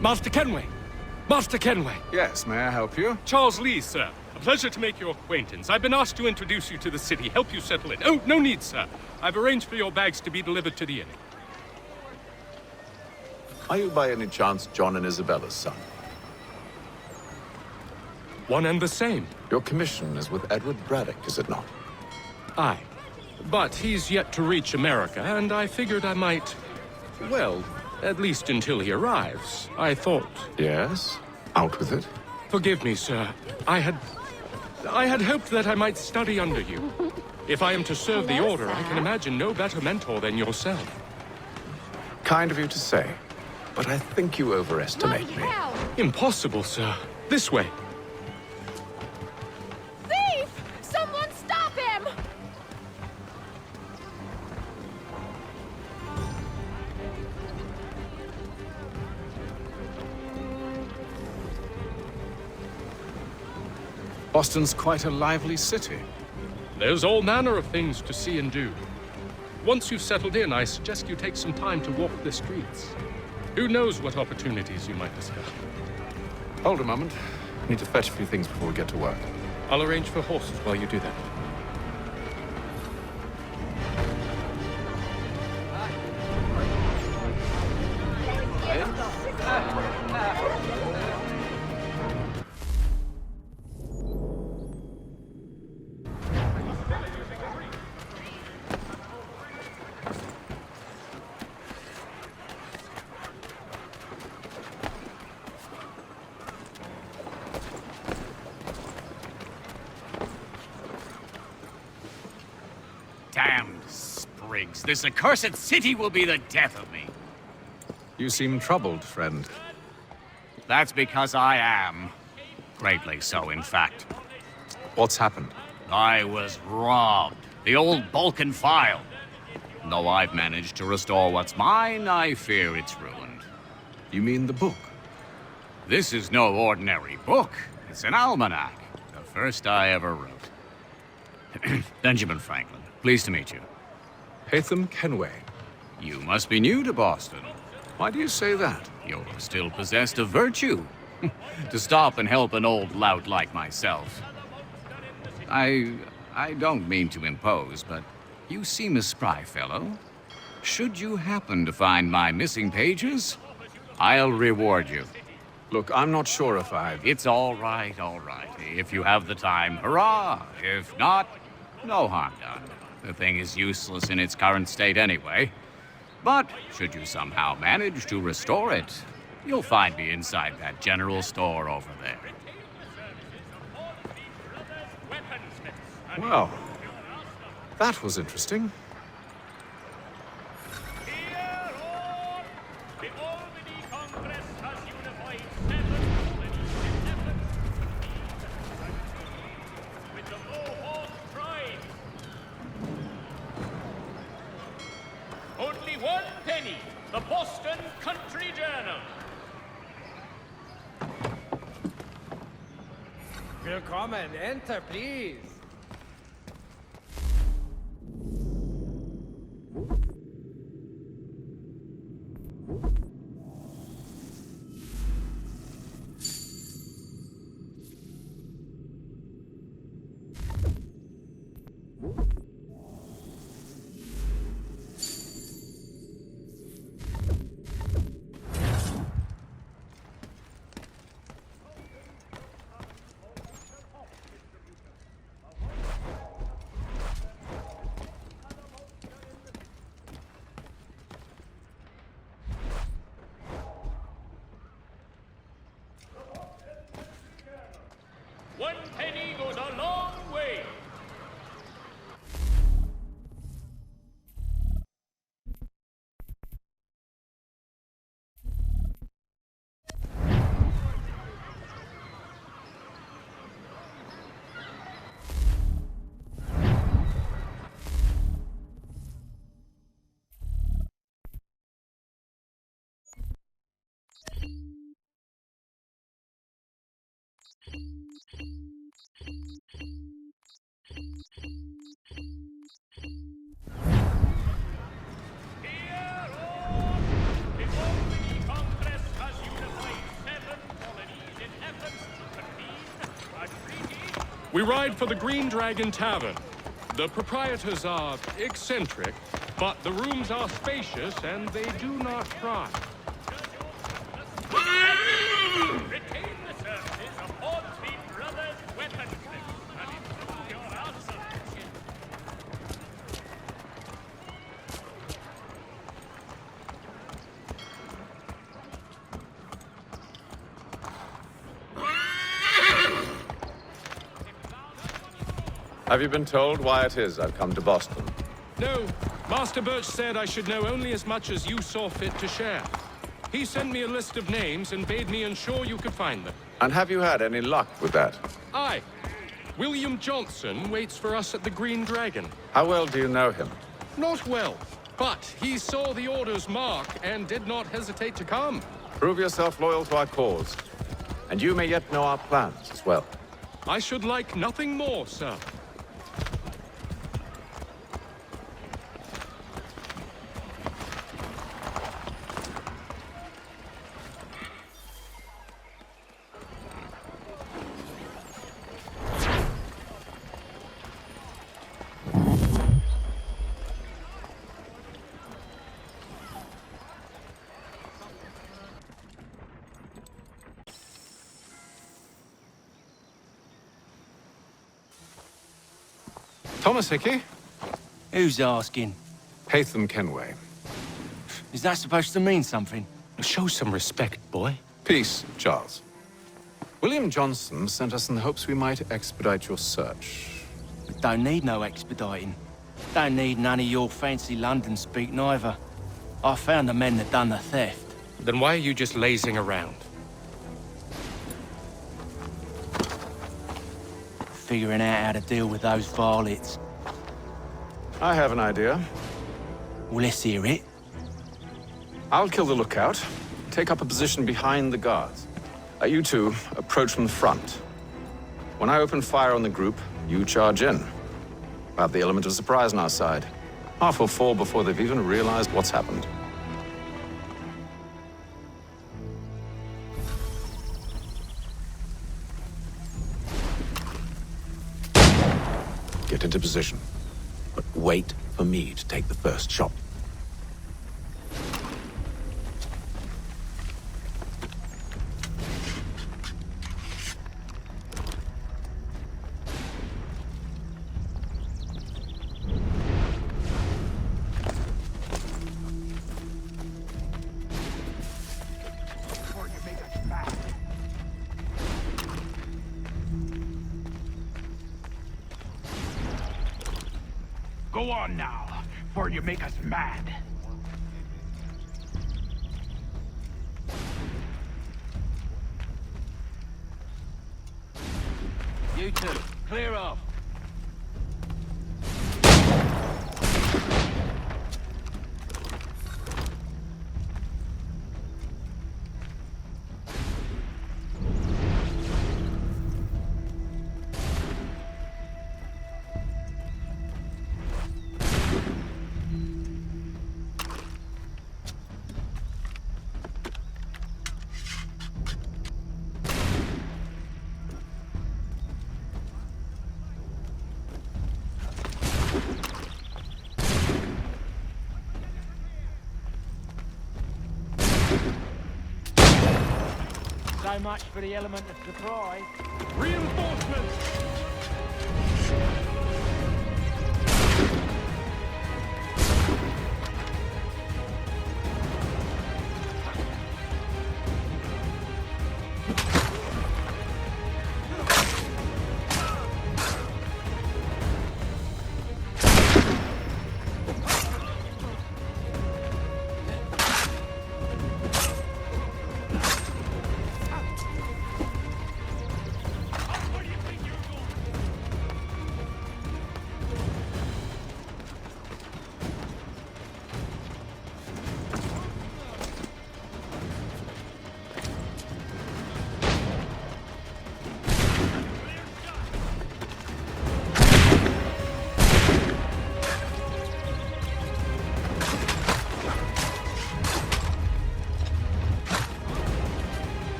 Master Kenway! Master Kenway! Yes, may I help you? Charles Lee, sir. A pleasure to make your acquaintance. I've been asked to introduce you to the city, help you settle in. Oh, no need, sir. I've arranged for your bags to be delivered to the inn. Are you by any chance John and Isabella's son? One and the same. Your commission is with Edward Braddock, is it not? Aye. But he's yet to reach America, and I figured I might... Well, at least until he arrives. I thought... Yes? Out with it. Forgive me, sir. I had hoped that I might study under you. If I am to serve the Order, I can imagine no better mentor than yourself. Kind of you to say, but I think you overestimate me. Impossible, sir. This way. Thief! Someone stop him! Boston's quite a lively city. There's all manner of things to see and do. Once you've settled in, I suggest you take some time to walk the streets. Who knows what opportunities you might discover. Hold a moment. I need to fetch a few things before we get to work. I'll arrange for horses while you do that. Damned sprigs. This accursed city will be the death of me. You seem troubled, friend. That's because I am. Greatly so, in fact. What's happened? I was robbed. The old Balkan file. Though I've managed to restore what's mine, I fear it's ruined. You mean the book? This is no ordinary book. It's an almanac. The first I ever wrote. Benjamin Franklin, pleased to meet you. Haytham Kenway. You must be new to Boston. Why do you say that? You're still possessed of virtue. To stop and help an old lout like myself. I don't mean to impose, but you seem a spry fellow. Should you happen to find my missing pages, I'll reward you. Look, I'm not sure if I've... It's all right, all right. If you have the time, hurrah! If not, no harm done. The thing is useless in its current state anyway. But should you somehow manage to restore it, you'll find me inside that general store over there. Well, that was interesting. Only 1 penny. The Boston Country Journal. Willkommen, enter, please. One penny goes a long way. Here, all! The Albany Congress has unified We ride for the Green Dragon Tavern. The proprietors are eccentric, but the rooms are spacious and they do not pry. Retain the services of Hornsby Brothers Weaponsmiths and improve your odds of action. Have you been told why it is I've come to Boston? No, Master Birch said I should know only as much as you saw fit to share. He sent me a list of names and bade me ensure you could find them. And have you had any luck with that? Aye. William Johnson waits for us at the Green Dragon. How well do you know him? Not well, but he saw the order's mark and did not hesitate to come. Prove yourself loyal to our cause. And you may yet know our plans as well. I should like nothing more, sir. Thomas Hickey? Who's asking? Haytham Kenway. Is that supposed to mean something? Show some respect, boy. Peace, Charles. William Johnson sent us in the hopes we might expedite your search. Don't need no expediting. Don't need none of your fancy London speak neither. I found the men that done the theft. Then why are you just lazing around? Figuring out how to deal with those varlets. I have an idea. Well, let's hear it. I'll kill the lookout, take up a position behind the guards. You two approach from the front. When I open fire on the group, you charge in. We'll have the element of surprise on our side. Half will fall before they've even realized what's happened. Get into position, but wait for me to take the first shot. Go on now, before you make us mad. You two, clear off. So much for the element of surprise. Reinforcements!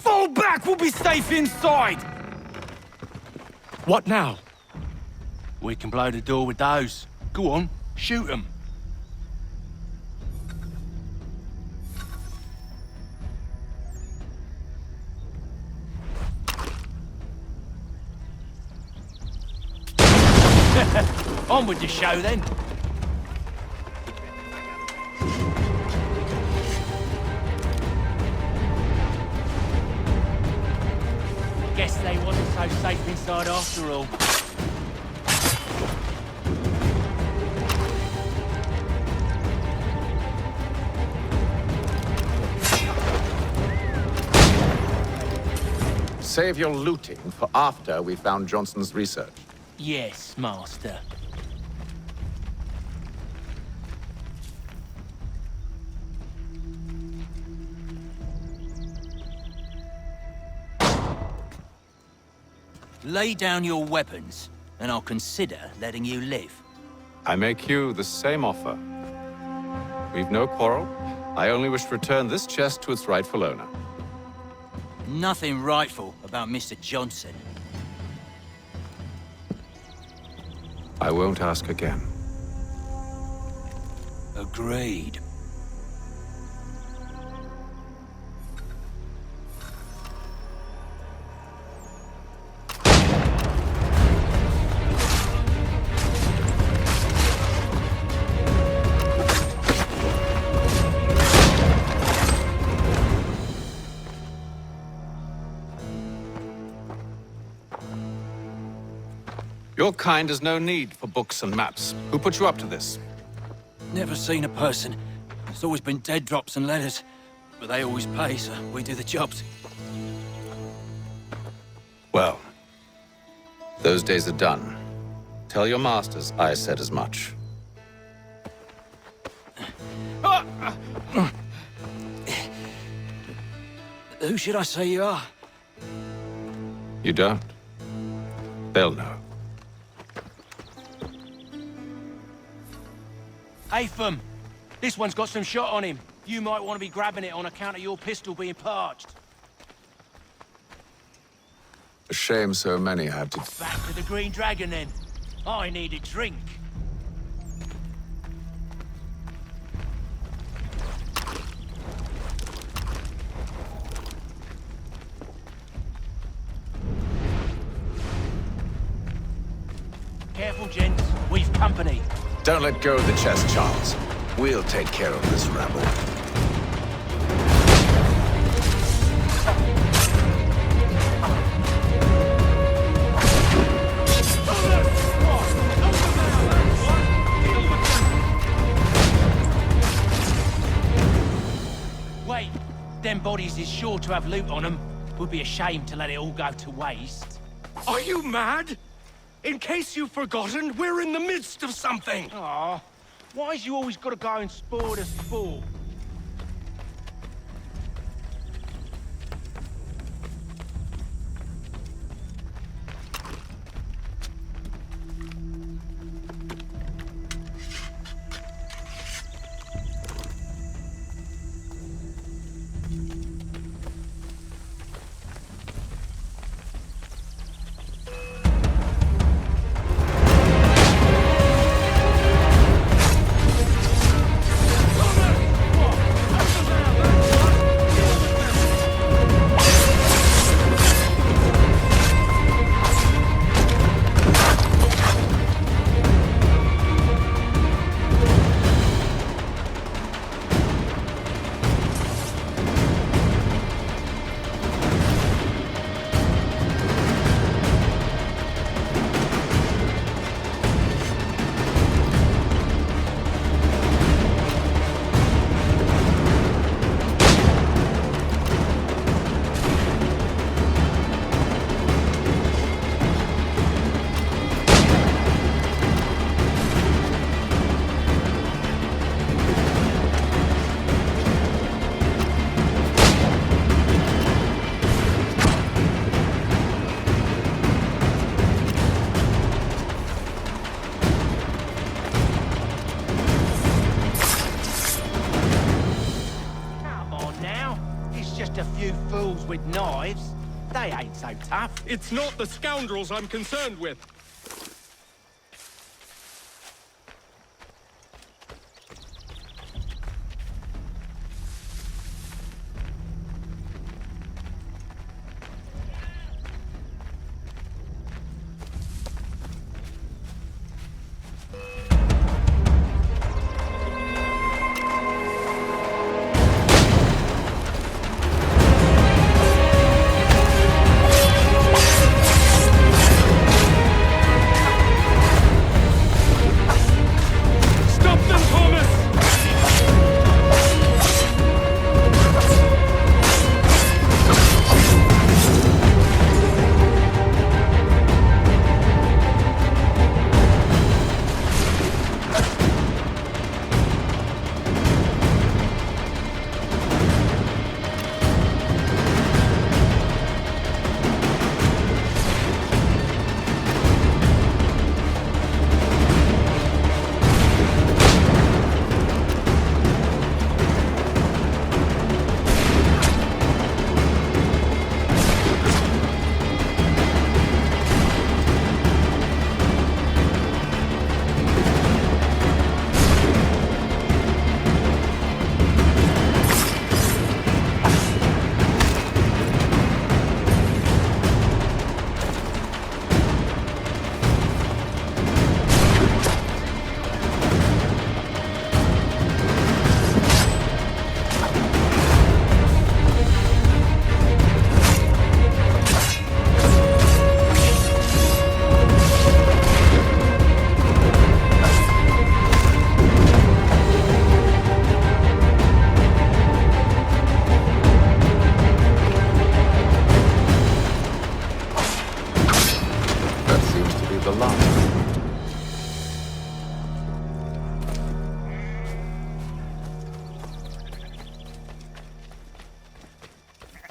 Fall back! We'll be safe inside! What now? We can blow the door with those. Go on, shoot them. On with the show, then. Guess they wasn't so safe inside after all. Save your looting for after we found Johnson's research. Yes, Master. Lay down your weapons, and I'll consider letting you live. I make you the same offer. We've no quarrel. I only wish to return this chest to its rightful owner. Nothing rightful about Mr. Johnson. I won't ask again. Agreed. Your kind has no need for books and maps. Who put you up to this? Never seen a person. It's always been dead drops and letters. But they always pay, so we do the jobs. Well, those days are done. Tell your masters I said as much. Who should I say you are? You don't? They'll know. Atham, this one's got some shot on him. You might want to be grabbing it on account of your pistol being parched. A shame so many had to... Back to the Green Dragon, then. I need a drink. Careful, gents. We've company. Don't let go of the chest, Charles. We'll take care of this rabble. Wait, them bodies is sure to have loot on them. Would be a shame to let it all go to waste. Are you mad? In case you've forgotten, we're in the midst of something! Aw, why's you always gotta go and spoil the sport? fools with knives. They ain't so tough. It's not the scoundrels I'm concerned with.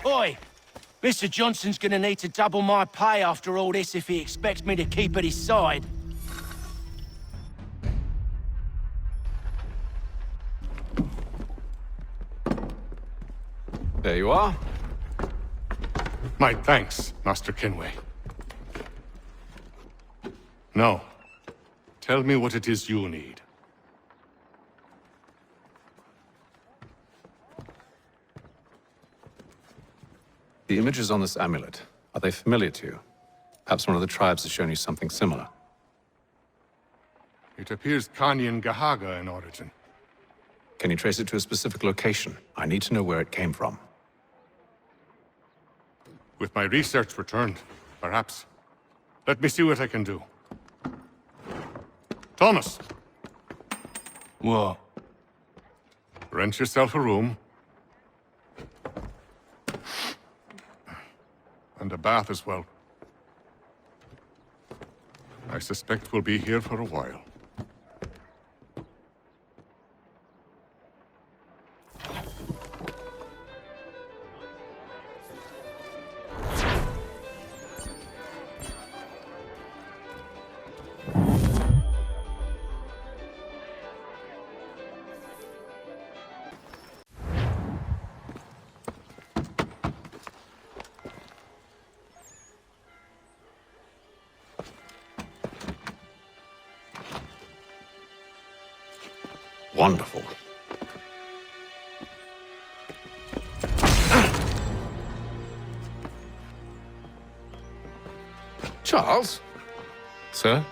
Oi! Mr. Johnson's gonna need to double my pay after all this if he expects me to keep at his side. There you are. My thanks, Master Convoy. Now, tell me what it is you need. The images on this amulet, are they familiar to you? Perhaps one of the tribes has shown you something similar. It appears Kanyan Gahaga in origin. Can you trace it to a specific location? I need to know where it came from. With my research returned, perhaps. Let me see what I can do. Thomas! What? Rent yourself a room. And a bath as well. I suspect we'll be here for a while. Wonderful. Charles? Sir?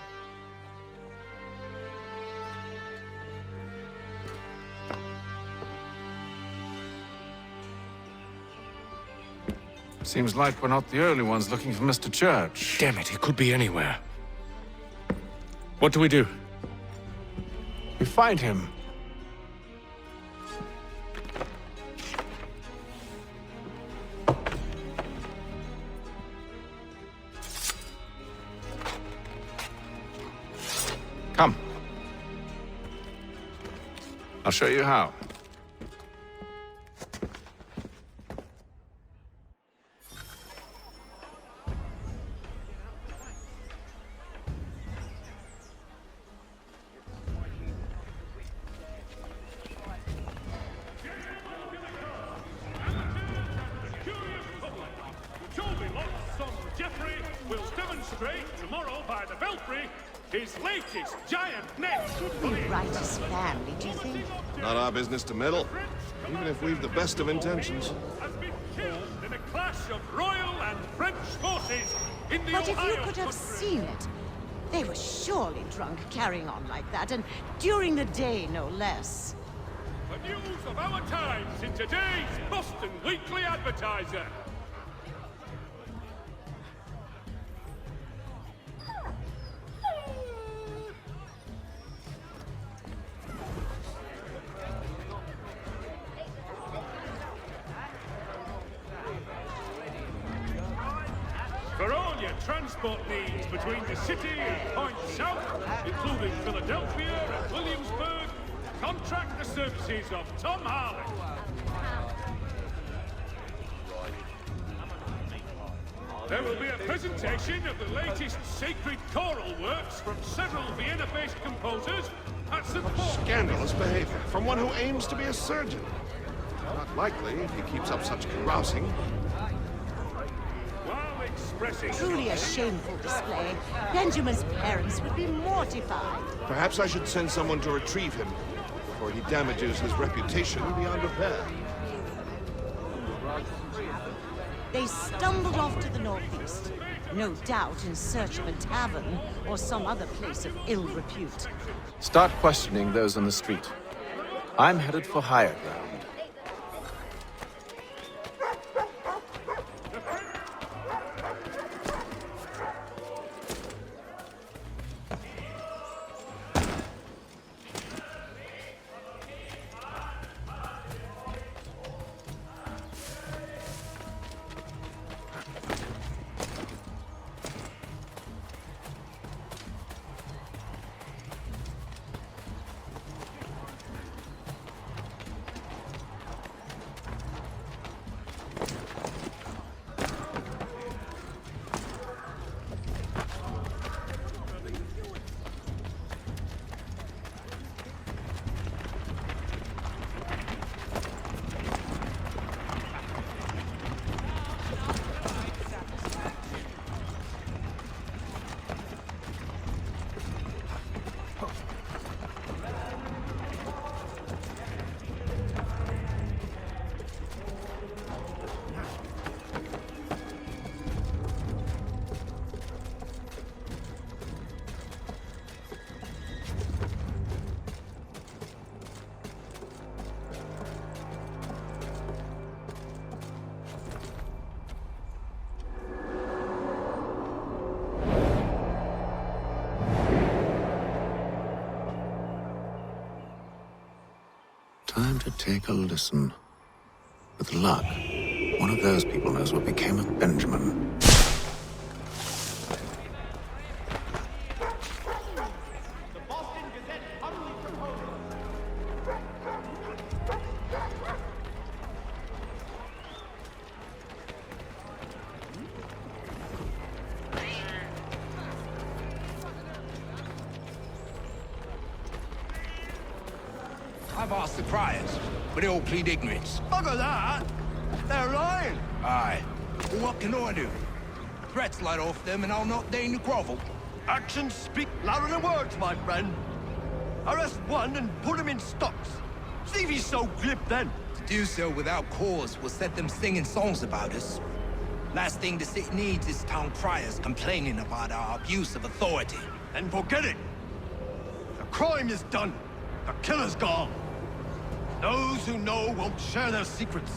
Seems like we're not the only ones looking for Mr. Church. Damn it, he could be anywhere. What do we do? We find him. Come. I'll show you how. demonstrate tomorrow by the Belfry his latest giant net. Should we right his family, do you think? Not our business to meddle, even if we've the best of intentions. Has been killed in a clash of Royal and French forces in the But if you Ohio could have country. seen it, they were surely drunk carrying on like that, and during the day, no less. The news of our times in today's Boston Weekly Advertiser. For all your transport needs between the city and Point South, including Philadelphia and Williamsburg, contract the services of Tom Harley. There will be a presentation of the latest sacred choral works from several Vienna-based composers at St. Paul's. Scandalous behavior from one who aims to be a surgeon. Not likely if he keeps up such carousing. While expressing Truly a shameful display. Benjamin's parents would be mortified. Perhaps I should send someone to retrieve him before he damages his reputation beyond repair. They stumbled off to the northeast, no doubt in search of a tavern or some other place of ill repute. Start questioning those on the street. I'm headed for higher ground. Time to take a listen. With luck, one of those people knows what became of Benjamin. I've asked the criers, but they all plead ignorance. Bugger that! They're lying! Aye. Well, what can I do? Threats light off them and I'll not deign to grovel. Actions speak louder than words, my friend. Arrest one and put him in stocks. See if he's so glib then. To do so without cause will set them singing songs about us. Last thing the city needs is town criers complaining about our abuse of authority. Then forget it. The crime is done. The killer's gone. Those who know won't share their secrets.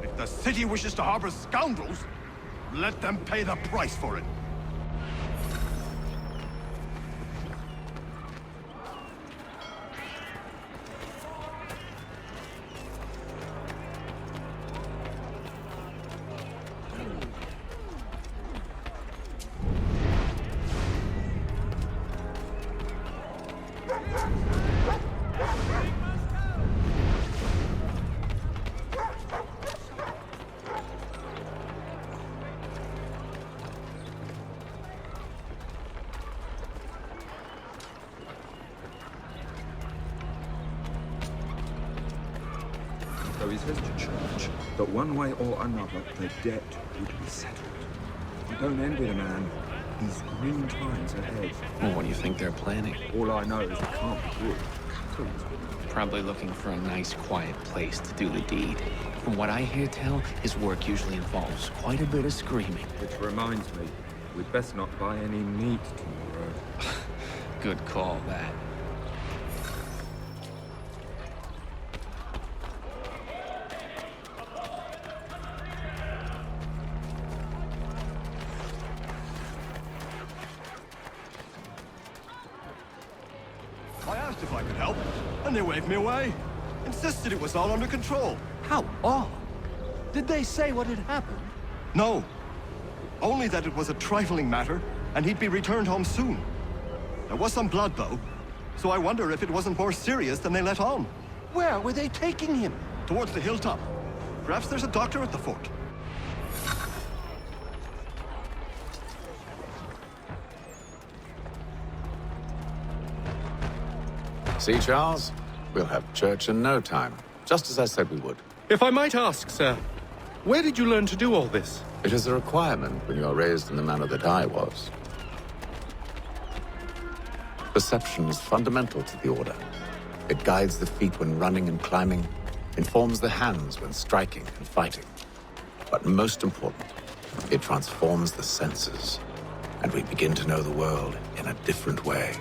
If the city wishes to harbor scoundrels, let them pay the price for it. So he says to Church that one way or another the debt would be settled. You don't envy the man. These grim times ahead. Well, what do you think they're planning? All I know is it can't be good. Probably looking for a nice, quiet place to do the deed. From what I hear tell, his work usually involves quite a bit of screaming. Which reminds me, we'd best not buy any meat tomorrow. Good call, that. I asked if I could help, and they waved me away. Insisted it was all under control. How odd. Did they say what had happened? No. Only that it was a trifling matter, and he'd be returned home soon. There was some blood, though, so I wonder if it wasn't more serious than they let on. Where were they taking him? Towards the hilltop. Perhaps there's a doctor at the fort. See, Charles? We'll have church in no time, just as I said we would. If I might ask, sir, where did you learn to do all this? It is a requirement when you are raised in the manner that I was. Perception is fundamental to the Order. It guides the feet when running and climbing, informs the hands when striking and fighting. But most important, it transforms the senses, and we begin to know the world in a different way.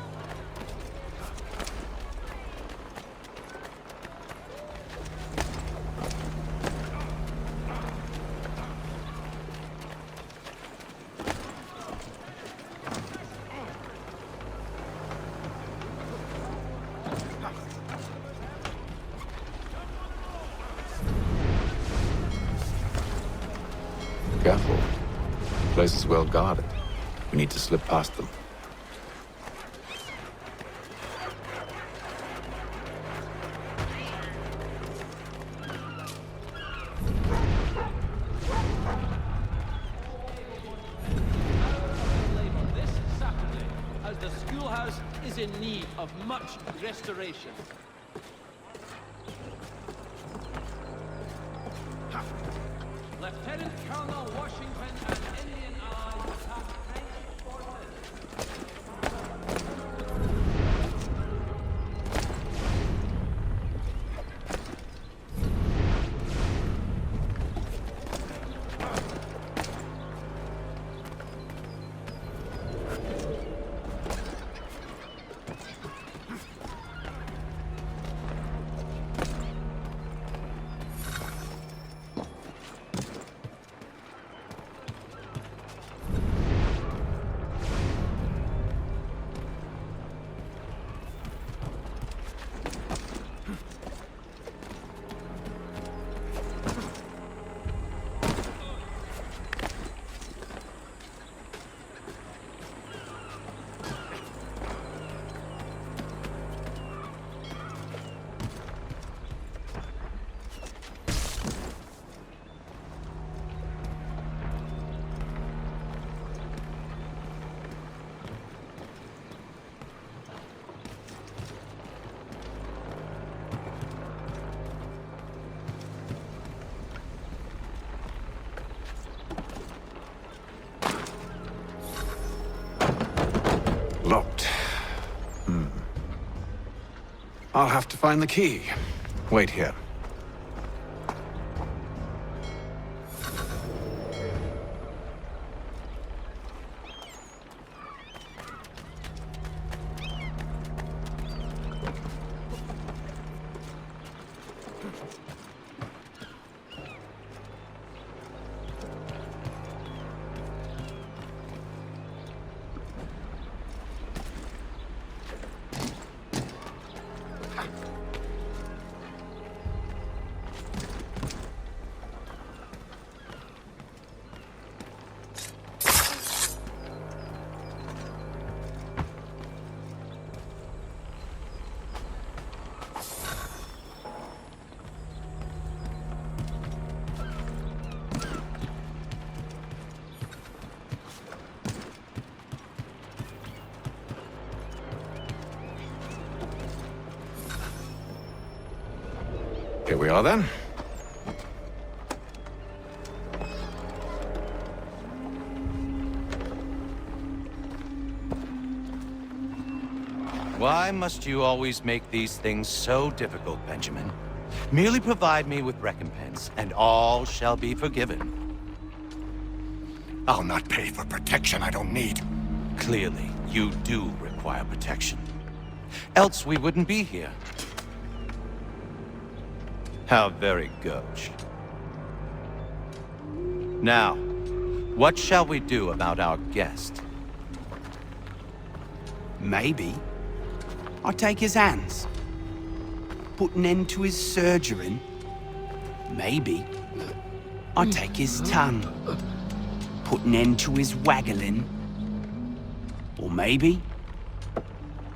Careful. The place is well guarded. We need to slip past them. This Saturday, as the schoolhouse is in need of much restoration. Lieutenant Colonel Washington and Indian allies attack French forces. Locked. I'll have to find the key. Wait here. Here we are then. Why must you always make these things so difficult, Benjamin? Merely provide me with recompense, and all shall be forgiven. I'll not pay for protection I don't need. Clearly, you do require protection. Else we wouldn't be here. How very gauche. Now, what shall we do about our guest? Maybe I'll take his hands. Put an end to his surgering. Maybe I'll take his tongue. Put an end to his waggling. Or maybe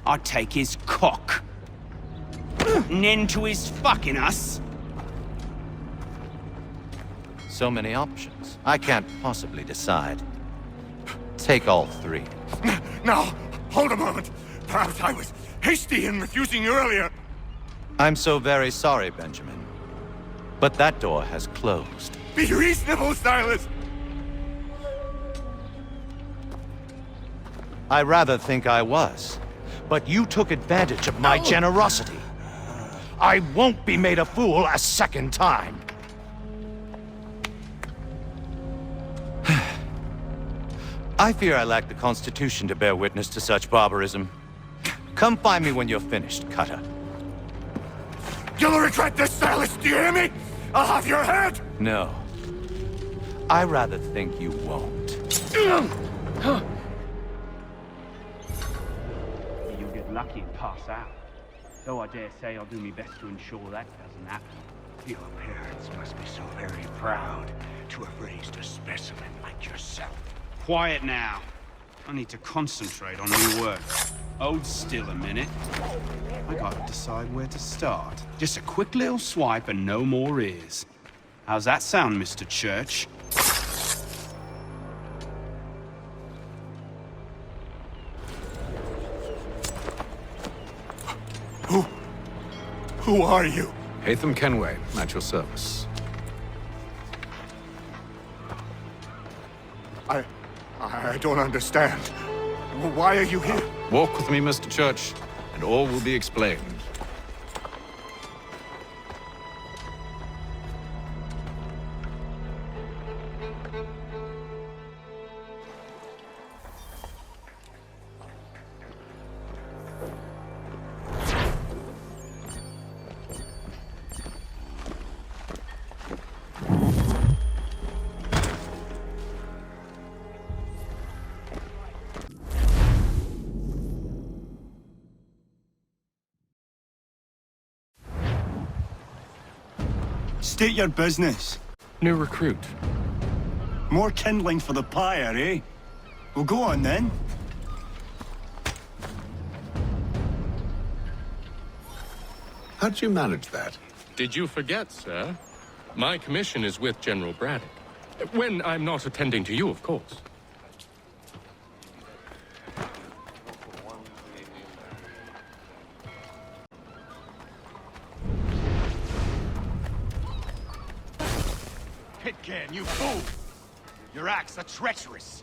I'll take his cock. Put an end to his fucking us. So many options. I can't possibly decide. Take all three. Now, hold a moment. Perhaps I was hasty in refusing you earlier. I'm so very sorry, Benjamin. But that door has closed. Be reasonable, Silas. I rather think I was. But you took advantage of my generosity. I won't be made a fool a second time. I fear I lack the constitution to bear witness to such barbarism. Come find me when you're finished, Cutter. You'll regret this, Silas, do you hear me? I'll have your head! No. I rather think you won't. You get lucky and pass out. Though I dare say I'll do my best to ensure that doesn't happen. Your parents must be so very proud to have raised a specimen like yourself. Quiet now. I need to concentrate on new work. Hold still a minute. I gotta decide where to start. Just a quick little swipe and no more ears. How's that sound, Mr. Church? Who are you? Hatham Kenway, at your service. I don't understand. Why are you here? Walk with me, Mr. Church, and all will be explained. State your business. New recruit. More kindling for the pyre, eh? Well, go on then. How'd you manage that? Did you forget, sir? My commission is with General Braddock. When I'm not attending to you, of course. Pitcairn, you fool! Your acts are treacherous.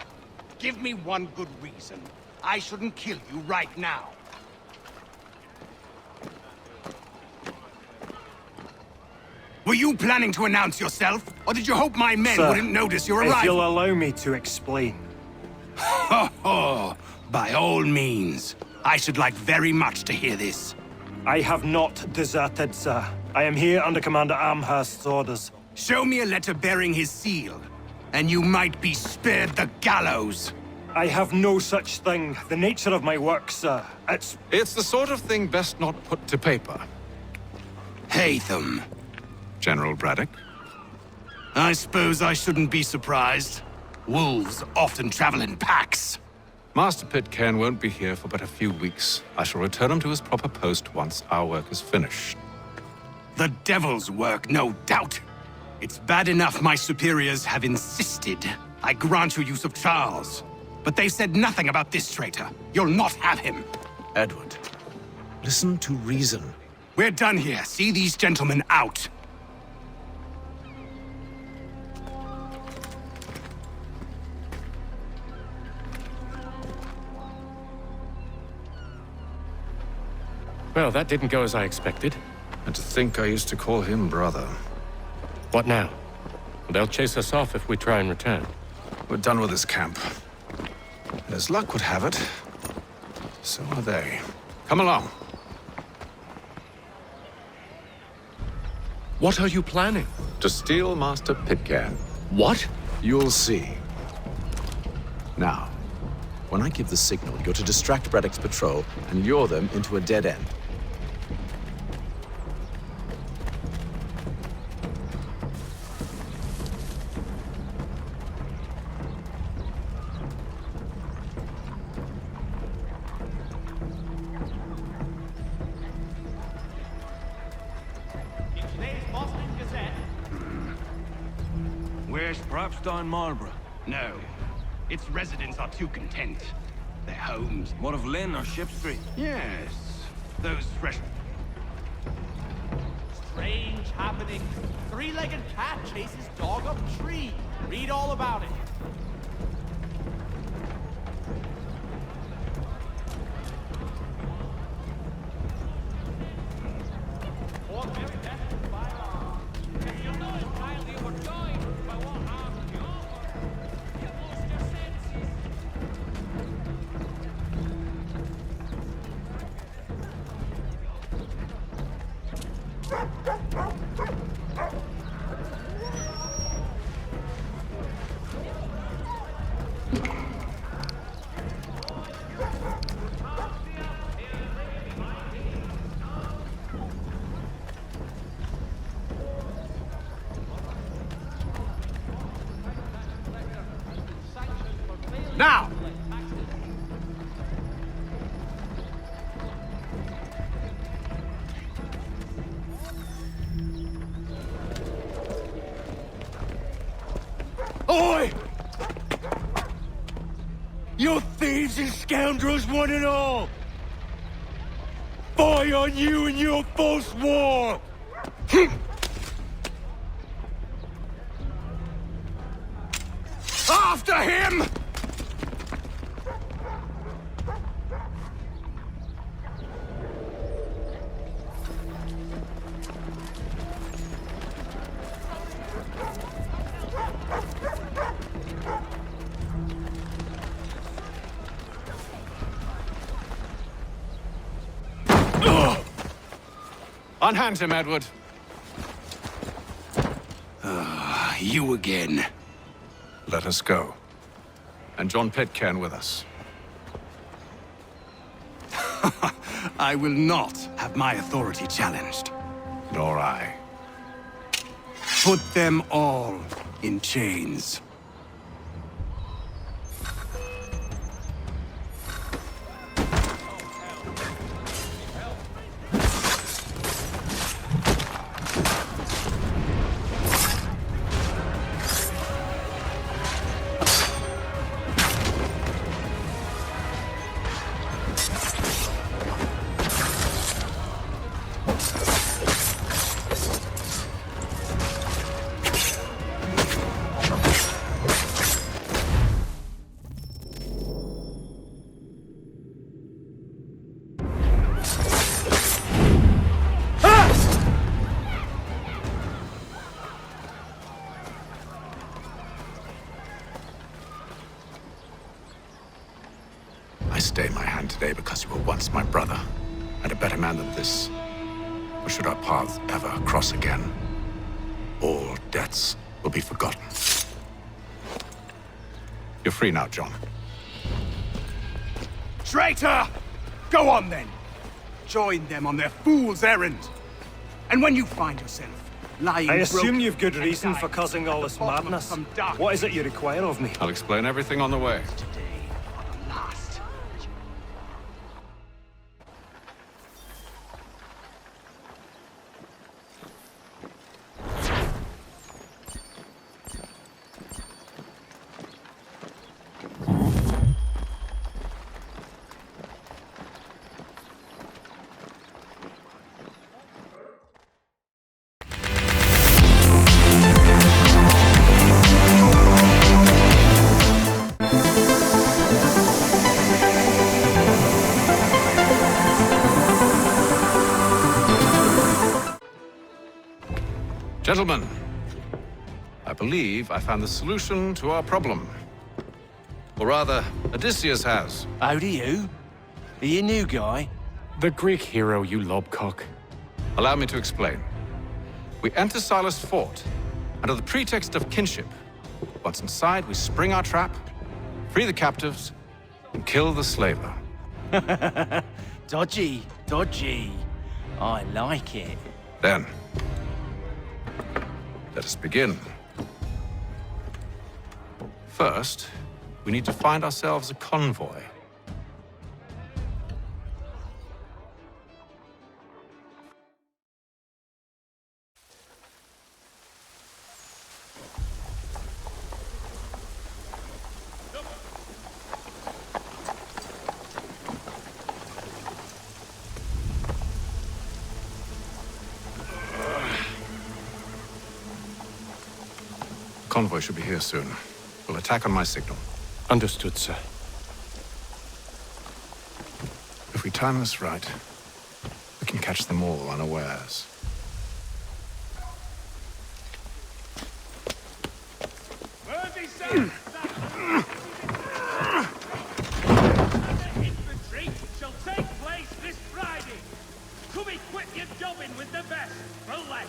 Give me one good reason. I shouldn't kill you right now. Were you planning to announce yourself? Or did you hope my men wouldn't notice your arrival? If you'll allow me to explain. Ho ho! By all means. I should like very much to hear this. I have not deserted, sir. I am here under Commander Amherst's orders. Show me a letter bearing his seal, and you might be spared the gallows. I have no such thing. The nature of my work, sir, It's the sort of thing best not put to paper. Hatham. General Braddock? I suppose I shouldn't be surprised. Wolves often travel in packs. Master Pitcairn won't be here for but a few weeks. I shall return him to his proper post once our work is finished. The devil's work, no doubt. It's bad enough my superiors have insisted I grant you use of Charles. But they've said nothing about this traitor. You'll not have him. Edward, listen to reason. We're done here. See these gentlemen out. Well, that didn't go as I expected. And to think I used to call him brother. What now? They'll chase us off if we try and return. We're done with this camp. And as luck would have it, so are they. Come along. What are you planning? To steal Master Pitcairn. What? You'll see. Now, when I give the signal, you're to distract Braddock's patrol and lure them into a dead end. Where's Propstein Marlborough? No. Its residents are too content. Their homes. What of Lynn or Ship Street? Yes. Those fresh... Strange happening. Three-legged cat chases dog up tree. Read all about it. Now! Oi! You thieves and scoundrels, one and all! Fie on you and your false war! After him! Unhand him, Edward. You again. Let us go. And John Pitcairn with us. I will not have my authority challenged. Nor I. Put them all in chains. I stay my hand today because you were once my brother, and a better man than this. Or should our paths ever cross again, all debts will be forgotten. You're free now, John. Traitor! Go on then! Join them on their fool's errand. And when you find yourself lying I assume broken you've good and reason dying for causing all at this the bottom of madness. some dark What is it you require of me? I'll explain everything on the way. last. You Gentlemen, I believe I found the solution to our problem. Or rather, Odysseus has. How do you? Are you a new guy? The Greek hero, you lobcock. Allow me to explain. We enter Silas' fort, under the pretext of kinship. Once inside, we spring our trap, free the captives, and kill the slaver. Dodgy, dodgy. I like it. Then, let us begin. First, we need to find ourselves a convoy. Convoy should be here soon. We'll attack on my signal. Understood, sir. If we time this right, we can catch them all unawares. Infantry shall take place this Friday. Come equip your jobbing with the best for less.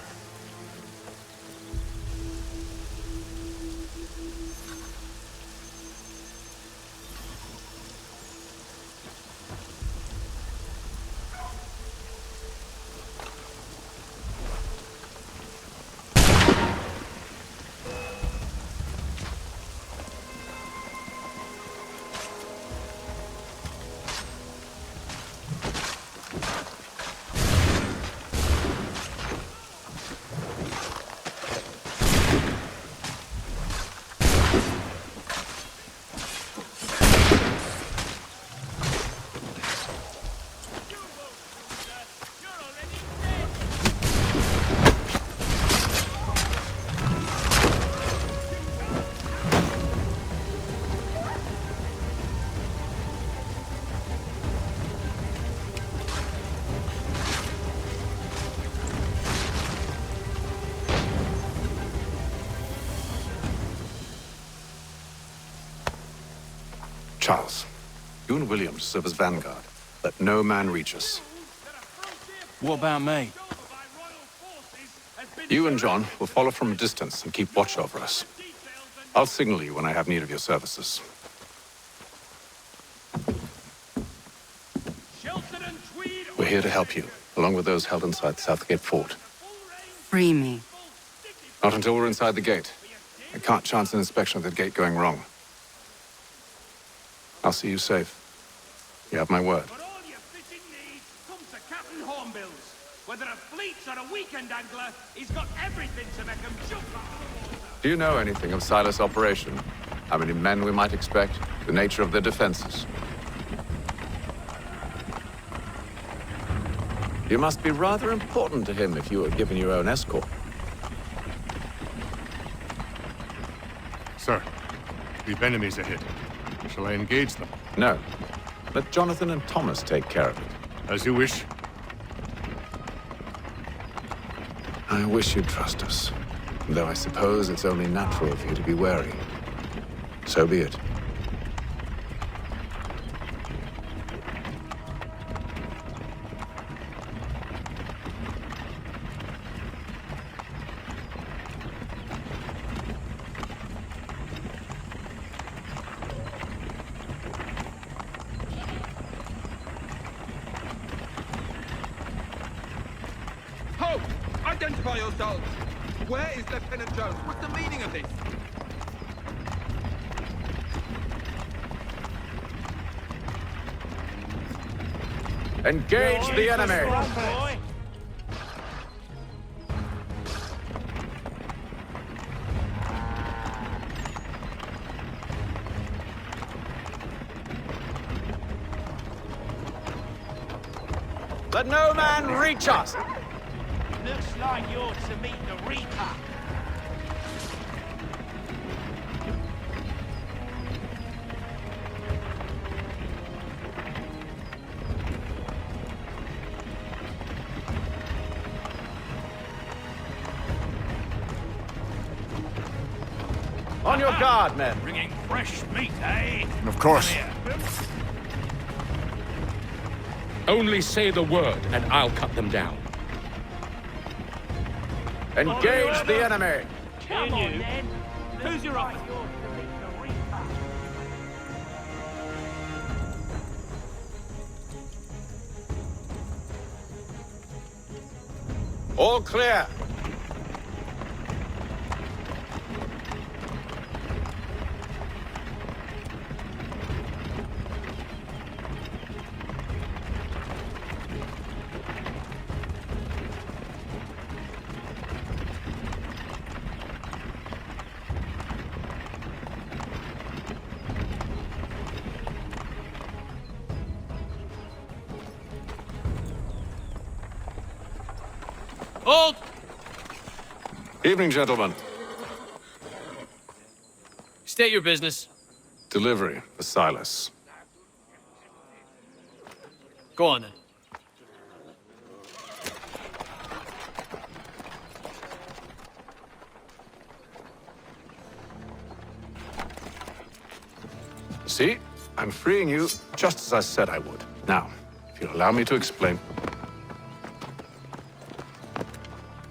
Charles, you and William serve as vanguard. Let no man reach us. What about me? You and John will follow from a distance and keep watch over us. I'll signal you when I have need of your services. We're here to help you, along with those held inside the Southgate Fort. Free me. Not until we're inside the gate. I can't chance an inspection of the gate going wrong. I'll see you safe. You have my word. But all your fishing needs comes to Captain Hornbills. Whether a fleet's or a weekend angler, he's got everything to make him jump out of the water. Do you know anything of Silas' operation? How many men we might expect? The nature of their defenses? You must be rather important to him if you were given your own escort. Sir, we've enemies ahead. Shall I engage them? No. Let Jonathan and Thomas take care of it. As you wish. I wish you'd trust us. Though I suppose it's only natural for you to be wary. So be it. Ho! Identify yourselves! Where is Lieutenant Jones? What's the meaning of this? Engage the enemy! Let no man reach us! Looks like you're to meet the Reaper. On your guard, men. Bringing fresh meat, eh? Of course. Only say the word, and I'll cut them down. Engage the enemy. Come on, then. Who's your officer? All clear. Hold! Evening, gentlemen. State your business. Delivery for Silas. Go on, then. See? I'm freeing you just as I said I would. Now, if you'll allow me to explain.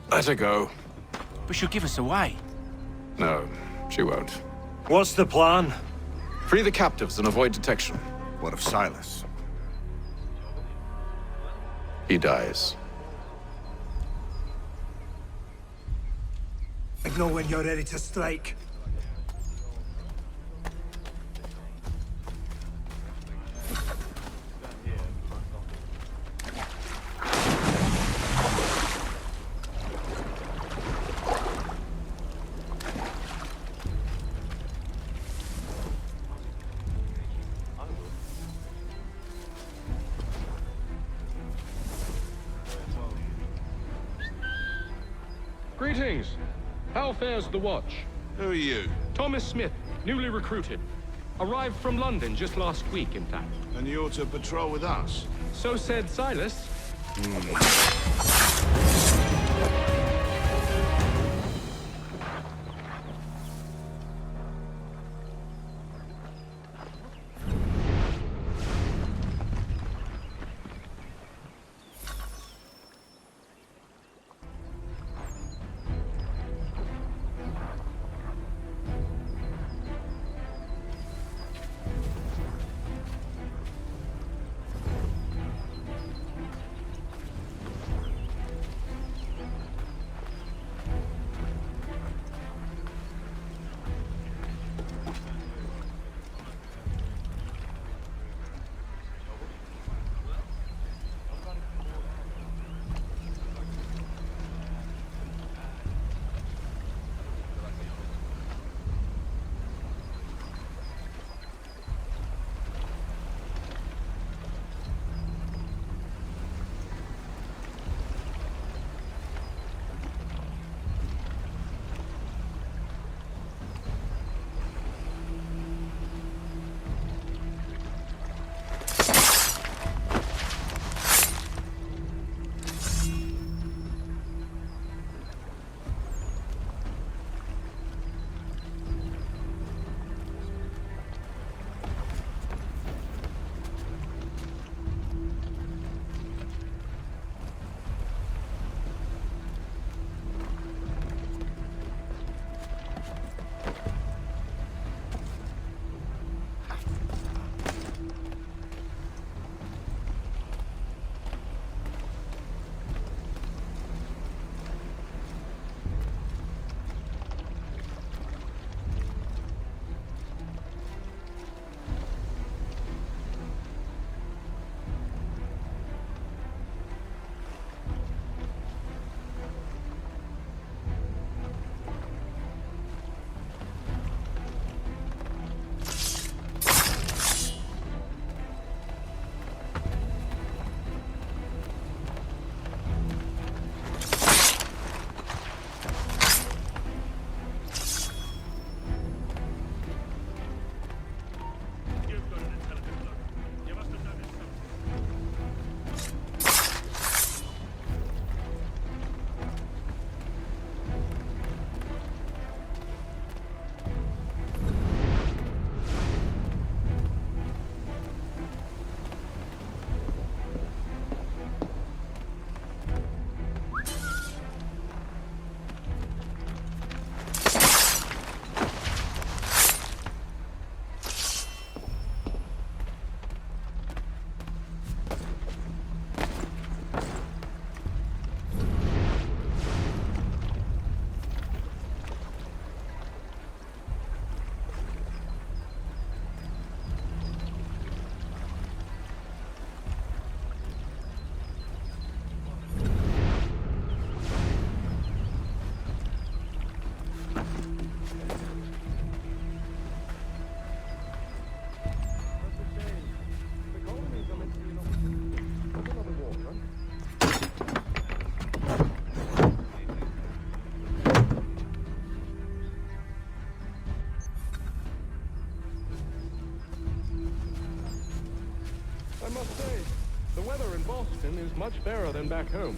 Let her go. But she'll give us away. No, she won't. What's the plan? Free the captives and avoid detection. What of Silas? He dies. I know when you're ready to strike. Greetings. How fares the watch? Who are you? Thomas Smith, newly recruited. Arrived from London just last week, in fact. And you're to patrol with us? So said Silas. much fairer than back home.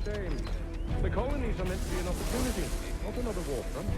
Shame. The colonies are meant to be an opportunity, not another war front.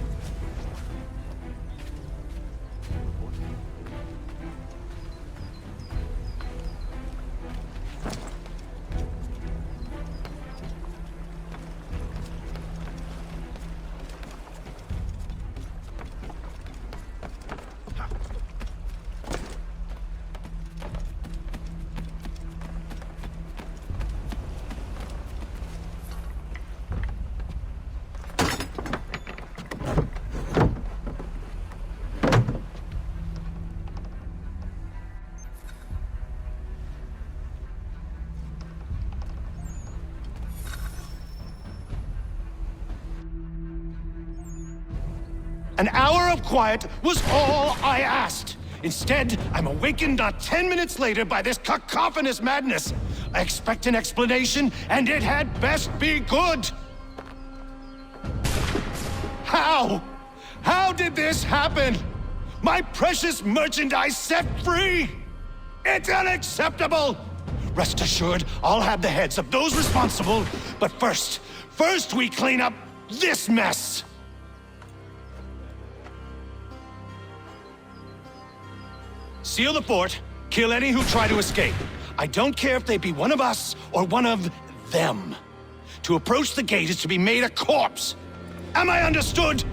An hour of quiet was all I asked. Instead, I'm awakened not 10 minutes later by this cacophonous madness. I expect an explanation, and it had best be good. How? How did this happen? My precious merchandise set free! It's unacceptable! Rest assured, I'll have the heads of those responsible, but first we clean up this mess! Seal the fort, kill any who try to escape. I don't care if they be one of us or one of them. To approach the gate is to be made a corpse. Am I understood?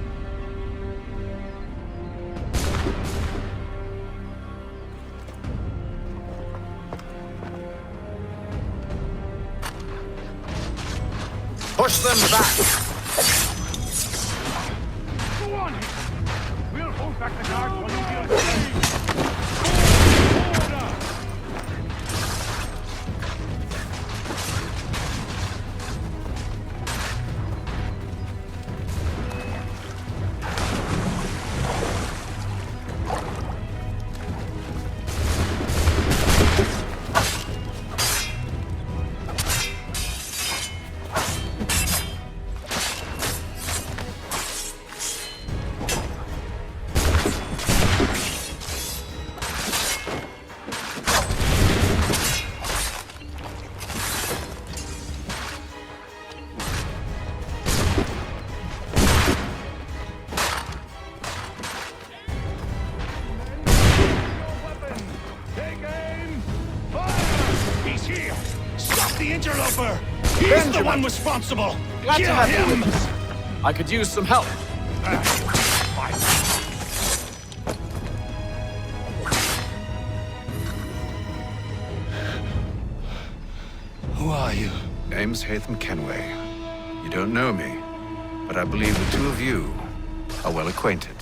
Push them back! Go on! We'll hold back the guard while you deal with interloper! He's the one responsible! Glad to have him! you with us. I could use some help. Who are you? Name's Hatham Kenway. You don't know me, but I believe the two of you are well acquainted.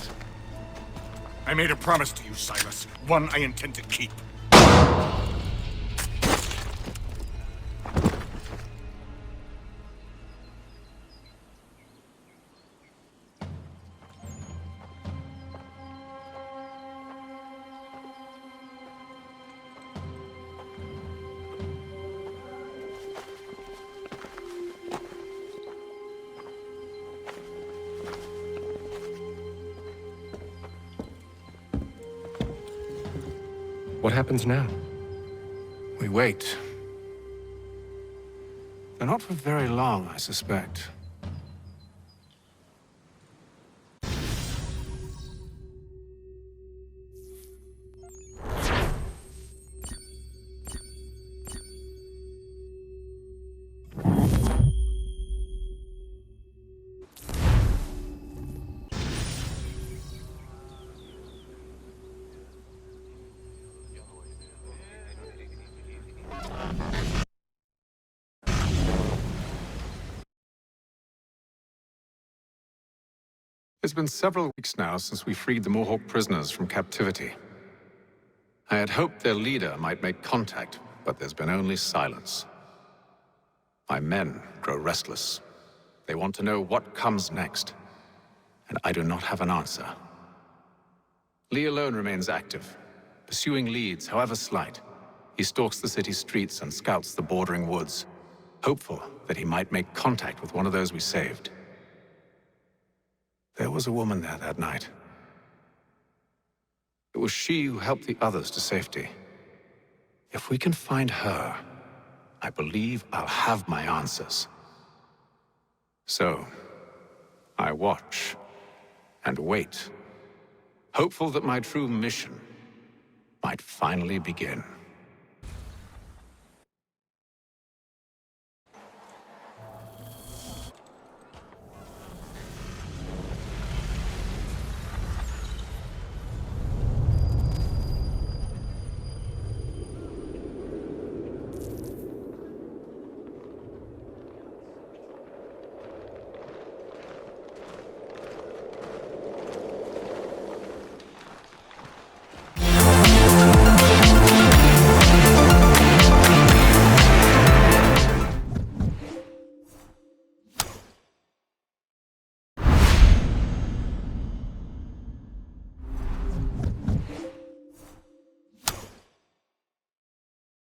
I made a promise to you, Silas. One I intend to keep. What happens now? We wait. But not for very long, I suspect. It's been several weeks now since we freed the Mohawk prisoners from captivity. I had hoped their leader might make contact, but there's been only silence. My men grow restless. They want to know what comes next, and I do not have an answer. Lee alone remains active, pursuing leads, however slight. He stalks the city streets and scouts the bordering woods, hopeful that he might make contact with one of those we saved. There was a woman there that night. It was she who helped the others to safety. If we can find her, I believe I'll have my answers. So, I watch and wait, hopeful that my true mission might finally begin.